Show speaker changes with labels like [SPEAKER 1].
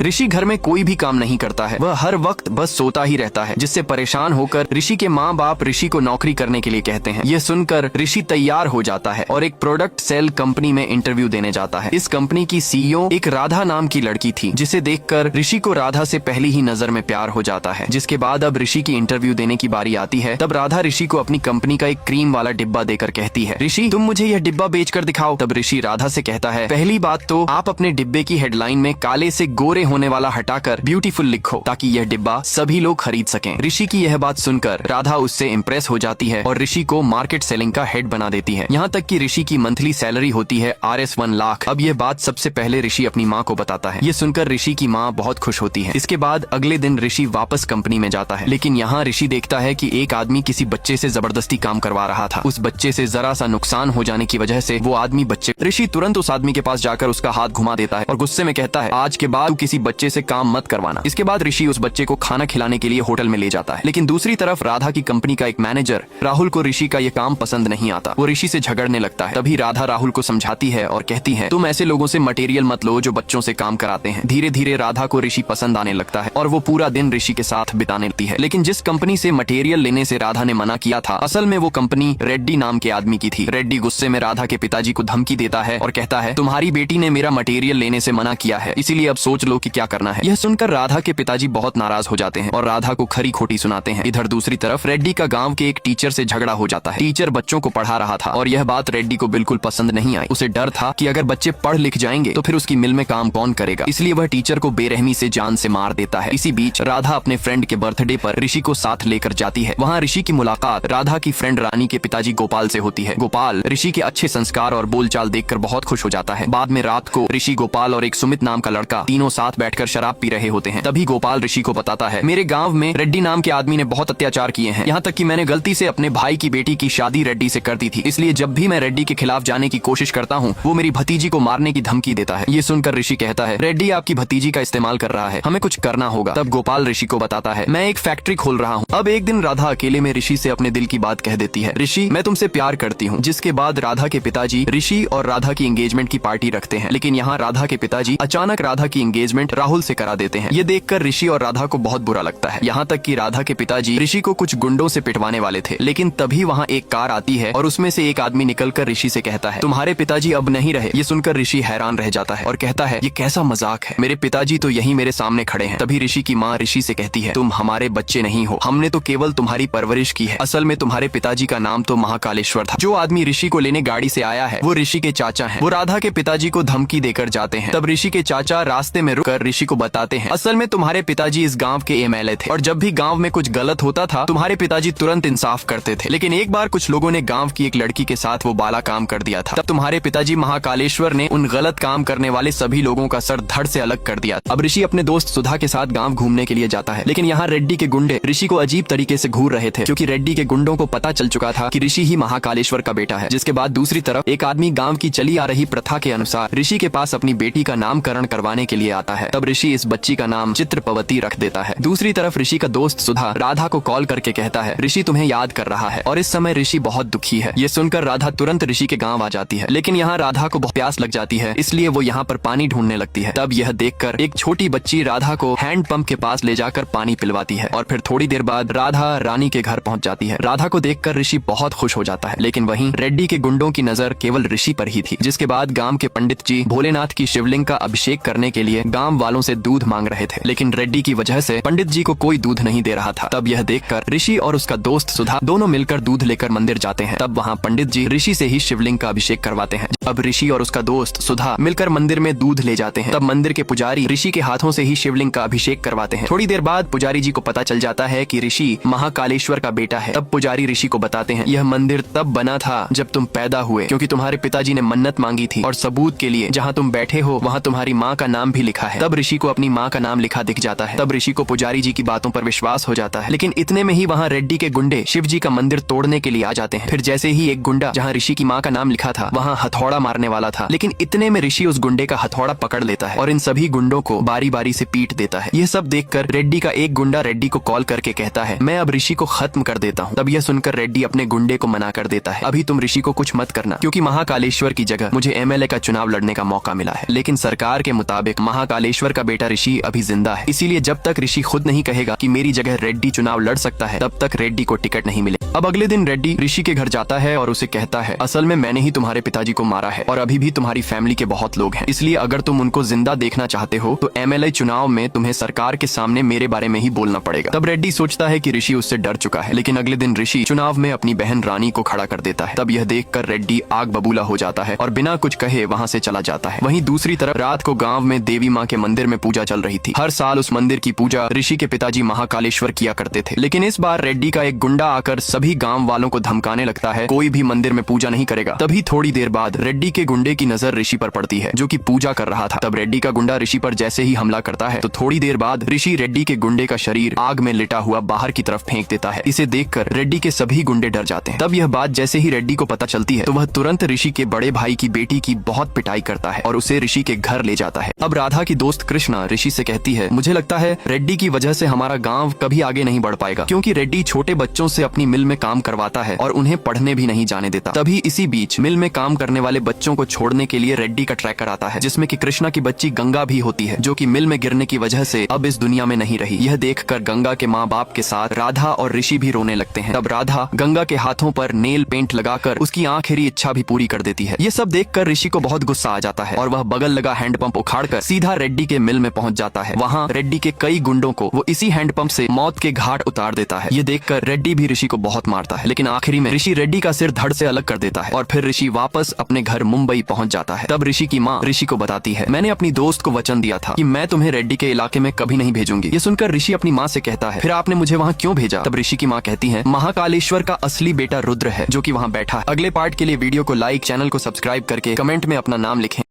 [SPEAKER 1] ऋषि घर में कोई भी काम नहीं करता है, वह हर वक्त बस सोता ही रहता है, जिससे परेशान होकर ऋषि के माँ बाप ऋषि को नौकरी करने के लिए कहते हैं। यह सुनकर ऋषि तैयार हो जाता है और एक प्रोडक्ट सेल कंपनी में इंटरव्यू देने जाता है। इस कंपनी की सीईओ एक राधा नाम की लड़की थी, जिसे देखकर ऋषि को राधा से पहली ही नजर में प्यार हो जाता है। जिसके बाद अब ऋषि की इंटरव्यू देने की बारी आती है। तब राधा ऋषि को अपनी कंपनी का एक क्रीम वाला डिब्बा देकर कहती है, ऋषि तुम मुझे यह डिब्बा बेचकर दिखाओ। तब ऋषि राधा से कहता है, पहली बात तो आप अपने डिब्बे की हेडलाइन में काले से गोरे होने वाला हटाकर ब्यूटीफुल लिखो, ताकि यह डिब्बा सभी लोग खरीद सकें। ऋषि की यह बात सुनकर राधा उससे इम्प्रेस हो जाती है और ऋषि को मार्केट सेलिंग का हेड बना देती है। यहाँ तक कि ऋषि की मंथली सैलरी होती है Rs 1 लाख। अब यह बात सबसे पहले ऋषि अपनी माँ को बताता है। ये सुनकर ऋषि की माँ बहुत खुश होती है। इसके बाद अगले दिन ऋषि वापस कंपनी में जाता है, लेकिन यहाँ ऋषि देखता है कि एक आदमी किसी बच्चे से जबरदस्ती काम करवा रहा था। उस बच्चे से जरा सा नुकसान हो जाने की वजह से वो आदमी बच्चे ऋषि तुरंत उस आदमी के पास जाकर उसका हाथ घुमा देता है और गुस्से में कहता है, आज के बाद तू किसी बच्चे से काम मत करवाना। इसके बाद ऋषि उस बच्चे को खाना खिलाने के लिए होटल में ले जाता है। लेकिन दूसरी तरफ राधा की कंपनी का एक मैनेजर राहुल को ऋषि का ये काम पसंद नहीं आता। वो ऋषि से झगड़ने लगता है। तभी राधा राहुल को समझाती है और कहती है, तुम ऐसे लोगों से मटेरियल मत लो जो बच्चों से काम कराते हैं। धीरे धीरे राधा को ऋषि पसंद आने लगता है और वो पूरा दिन ऋषि के साथ बिताने लगती है। लेकिन जिस कंपनी से मटेरियल लेने से राधा ने मना किया था, असल में वो कंपनी रेड्डी नाम के आदमी की थी। रेड्डी गुस्से में राधा के पिताजी को धमकी देता है और कहता है, तुम्हारी बेटी ने मेरा मटेरियल लेने से मना किया है, इसीलिए अब सोच लो कि क्या करना है। यह सुनकर राधा के पिताजी बहुत नाराज हो जाते हैं और राधा को खरी खोटी सुनाते हैं। इधर दूसरी तरफ रेड्डी का गांव के एक टीचर से झगड़ा हो जाता है। टीचर बच्चों को पढ़ा रहा था और यह बात रेड्डी को बिल्कुल पसंद नहीं आई। उसे डर था कि अगर बच्चे पढ़ लिख जाएंगे तो फिर उसकी मिल में काम कौन करेगा, इसलिए वह टीचर को बेरहमी से जान से मार देता है। इसी बीच राधा अपने फ्रेंड के बर्थडे पर ऋषि को साथ लेकर जाती है। वहाँ ऋषि की मुलाकात राधा की फ्रेंड रानी के पिताजी गोपाल से होती है। गोपाल ऋषि के अच्छे संस्कार और बोलचाल देखकर बहुत खुश हो जाता है। बाद में रात को ऋषि, गोपाल और एक सुमित नाम का लड़का तीनों साथ बैठकर शराब पी रहे होते हैं। तभी गोपाल ऋषि को बताता है, मेरे गांव में रेड्डी नाम के आदमी ने बहुत अत्याचार किए हैं, यहाँ तक कि मैंने गलती से अपने भाई की बेटी की शादी रेड्डी से कर दी थी, इसलिए जब भी मैं रेड्डी के खिलाफ जाने की कोशिश करता हूँ वो मेरी भतीजी को मारने की धमकी देता है। ये सुनकर ऋषि कहता है, रेड्डी आपकी भतीजी का इस्तेमाल कर रहा है, हमें कुछ करना होगा। तब गोपाल ऋषि को बताता है, मैं एक फैक्ट्री खोल रहा हूँ। अब एक दिन राधा अकेले में ऋषि से अपने दिल की बात कह देती है, ऋषि मैं तुमसे प्यार करती हूँ। जिसके बाद राधा के पिताजी ऋषि और राधा की एंगेजमेंट की पार्टी रखते हैं। लेकिन यहाँ राधा के पिताजी अचानक राधा की एंगेजमेंट राहुल से करा देते हैं। ये देखकर ऋषि और राधा को बहुत बुरा लगता है। यहाँ तक कि राधा के पिताजी ऋषि को कुछ गुंडों से पिटवाने वाले थे। लेकिन तभी वहाँ एक कार आती है और उसमें से एक आदमी निकलकर ऋषि से कहता है, तुम्हारे पिताजी अब नहीं रहे। ये सुनकर ऋषि हैरान रह जाता है और कहता है, ये कैसा मजाक है, मेरे पिताजी तो यही मेरे सामने खड़े हैं। तभी ऋषि की माँ ऋषि से कहती है, तुम हमारे बच्चे नहीं हो, हमने तो केवल तुम्हारी परवरिश की है। असल में तुम्हारे पिताजी का नाम तो महाकालेश्वर था। जो आदमी ऋषि को लेने गाड़ी से आया है वो ऋषि के चाचा है। वो राधा के पिताजी को धमकी देकर जाते हैं। तब ऋषि के चाचा रास्ते में रुककर ऋषि को बताते हैं, असल में तुम्हारे पिताजी इस गांव के MLA थे और जब भी गांव में कुछ गलत होता था तुम्हारे पिताजी तुरंत इंसाफ करते थे। लेकिन एक बार कुछ लोगों ने गांव की एक लड़की के साथ वो बाला काम कर दिया था। तब तुम्हारे पिताजी महाकालेश्वर ने उन गलत काम करने वाले सभी लोगों का सर धड़ से अलग कर दिया। अब ऋषि अपने दोस्त सुधा के साथ गांव घूमने के लिए जाता है। लेकिन यहाँ रेड्डी के गुंडे ऋषि को अजीब तरीके से घूर रहे थे, क्योंकि रेड्डी के गुंडों को पता चल चुका था कि ऋषि ही महाकालेश्वर का बेटा है। जिसके बाद दूसरी तरफ एक आदमी गांव की चली आ रही प्रथा के अनुसार ऋषि के पास अपनी बेटी का नामकरण करवाने के लिए आता है। तब ऋषि इस बच्ची का नाम चित्रपवती रख देता है। दूसरी तरफ ऋषि का दोस्त सुधा राधा को कॉल करके कहता है, ऋषि तुम्हें याद कर रहा है और इस समय ऋषि बहुत दुखी है। ये सुनकर राधा तुरंत ऋषि के गांव आ जाती है। लेकिन यहाँ राधा को बहुत प्यास लग जाती है, इसलिए वो यहाँ पर पानी ढूंढने लगती है। तब यह देखकर एक छोटी बच्ची राधा को हैंड पंप के पास ले जाकर पानी पिलवाती है और फिर थोड़ी देर बाद राधा रानी के घर पहुँच जाती है। राधा को देखकर ऋषि बहुत खुश हो जाता है। लेकिन वहीं रेड्डी के गुंडों की नजर केवल ऋषि पर ही थी। जिसके बाद गांव के पंडित जी भोलेनाथ की शिवलिंग का अभिषेक करने के लिए गांव वालों से दूध मांग रहे थे। लेकिन रेड्डी की वजह से पंडित जी को कोई दूध नहीं दे रहा था। तब यह देखकर ऋषि और उसका दोस्त सुधा दोनों मिलकर दूध लेकर मंदिर जाते हैं। तब वहाँ पंडित जी ऋषि से ही शिवलिंग का अभिषेक करवाते हैं। अब ऋषि और उसका दोस्त सुधा मिलकर मंदिर में दूध ले जाते हैं। तब मंदिर के पुजारी ऋषि के हाथों से ही शिवलिंग का अभिषेक करवाते हैं। थोड़ी देर बाद पुजारी जी को पता चल जाता है कि ऋषि महाकालेश्वर का बेटा है। तब पुजारी ऋषि को बताते हैं, यह मंदिर तब बना था जब तुम पैदा हुए, क्योंकि तुम्हारे पिताजी ने मन्नत मांगी थी और सबूत के लिए जहाँ तुम बैठे हो वहाँ तुम्हारी माँ का नाम भी लिखा है। तब ऋषि को अपनी माँ का नाम लिखा दिख जाता है। तब ऋषि को पुजारी जी की बातों पर विश्वास हो जाता है। लेकिन इतने में ही वहाँ रेड्डी के गुंडे शिव जी का मंदिर तोड़ने के लिए आ जाते हैं। फिर जैसे ही एक गुंडा जहाँ ऋषि की माँ का नाम लिखा था वहाँ हथौड़ा मारने वाला था, लेकिन इतने में ऋषि उस गुंडे का हथौड़ा पकड़ लेता है और इन सभी गुंडों को बारी बारी से पीट देता है। यह सब देखकर रेड्डी का एक गुंडा रेड्डी को कॉल करके कहता है, मैं अब ऋषि को खत्म कर देता हूँ। तब यह सुनकर रेड्डी अपने गुंडे को मना कर देता है, अभी तुम ऋषि को कुछ मत करना, क्योंकि महाकालेश्वर की जगह मुझे MLA का चुनाव लड़ने का मौका मिला है। लेकिन सरकार के मुताबिक महाकालेश्वर महाकालेश्वर का बेटा ऋषि अभी जिंदा है, इसीलिए जब तक ऋषि खुद नहीं कहेगा कि मेरी जगह रेड्डी चुनाव लड़ सकता है, तब तक रेड्डी को टिकट नहीं मिले। अब अगले दिन रेड्डी ऋषि के घर जाता है और उसे कहता है, असल में मैंने ही तुम्हारे पिताजी को मारा है और अभी भी तुम्हारी फैमिली के बहुत लोग हैं, इसलिए अगर तुम उनको जिंदा देखना चाहते हो तो MLA चुनाव में तुम्हें सरकार के सामने मेरे बारे में ही बोलना पड़ेगा। तब रेड्डी सोचता है कि ऋषि उससे डर चुका है, लेकिन अगले दिन ऋषि चुनाव में अपनी बहन रानी को खड़ा कर देता है। तब यह देखकर रेड्डी आग बबूला हो जाता है और बिना कुछ कहे वहाँ से चला जाता है। वहीं दूसरी तरफ रात को गाँव में देवी माँ के मंदिर में पूजा चल रही थी। हर साल उस मंदिर की पूजा ऋषि के पिताजी महाकालेश्वर किया करते थे, लेकिन इस बार रेड्डी का एक गुंडा आकर सभी गाँव वालों को धमकाने लगता है, कोई भी मंदिर में पूजा नहीं करेगा। तभी थोड़ी देर बाद रेड्डी के गुंडे की नजर ऋषि पर पड़ती है, जो कि पूजा कर रहा था। तब रेड्डी का गुंडा ऋषि पर जैसे ही हमला करता है तो थोड़ी देर बाद ऋषि रेड्डी के गुंडे का शरीर आग में लिटा हुआ बाहर की तरफ फेंक देता है। इसे देखकर रेड्डी के सभी गुंडे डर जाते हैं। तब यह बात जैसे ही रेड्डी को पता चलती है तो वह तुरंत ऋषि के बड़े भाई की बेटी की बहुत पिटाई करता है और उसे ऋषि के घर ले जाता है। अब राधा की दोस्त कृष्णा ऋषि से कहती है, मुझे लगता है रेड्डी की वजह से हमारा गाँव कभी आगे नहीं बढ़ पाएगा, क्योंकि रेड्डी छोटे बच्चों से अपनी मिल में काम करवाता है और उन्हें पढ़ने भी नहीं जाने देता। तभी इसी बीच मिल में काम करने वाले बच्चों को छोड़ने के लिए रेड्डी का ट्रैकर आता है, जिसमें कि कृष्णा की बच्ची गंगा भी होती है, जो कि मिल में गिरने की वजह से अब इस दुनिया में नहीं रही। यह देखकर गंगा के माँ बाप के साथ राधा और ऋषि भी रोने लगते हैं। तब राधा गंगा के हाथों पर नेल पेंट लगाकर उसकी आखिरी इच्छा भी पूरी कर देती है। ये सब देखकर ऋषि को बहुत गुस्सा आ जाता है और वह बगल लगा हैंडपंप उखाड़कर सीधा रेड्डी के मिल में पहुंच जाता है। वहाँ रेड्डी के कई गुंडों को वो इसी हैंडपंप से मौत के घाट उतार देता है। ये देखकर रेड्डी भी ऋषि को बहुत मारता है, लेकिन आखिरी में ऋषि रेड्डी का सिर धड़ से अलग कर देता है और फिर ऋषि वापस अपने घर मुंबई पहुंच जाता है। तब ऋषि की माँ ऋषि को बताती है, मैंने अपनी दोस्त को वचन दिया था कि मैं तुम्हें रेड्डी के इलाके में कभी नहीं भेजूंगी। ये सुनकर ऋषि अपनी माँ से कहता है, फिर आपने मुझे वहाँ क्यों भेजा? तब ऋषि की माँ कहती है, महाकालेश्वर का असली बेटा रुद्र है जो कि वहाँ बैठा है। अगले पार्ट के लिए वीडियो को लाइक, चैनल को सब्सक्राइब करके कमेंट में अपना नाम लिखें।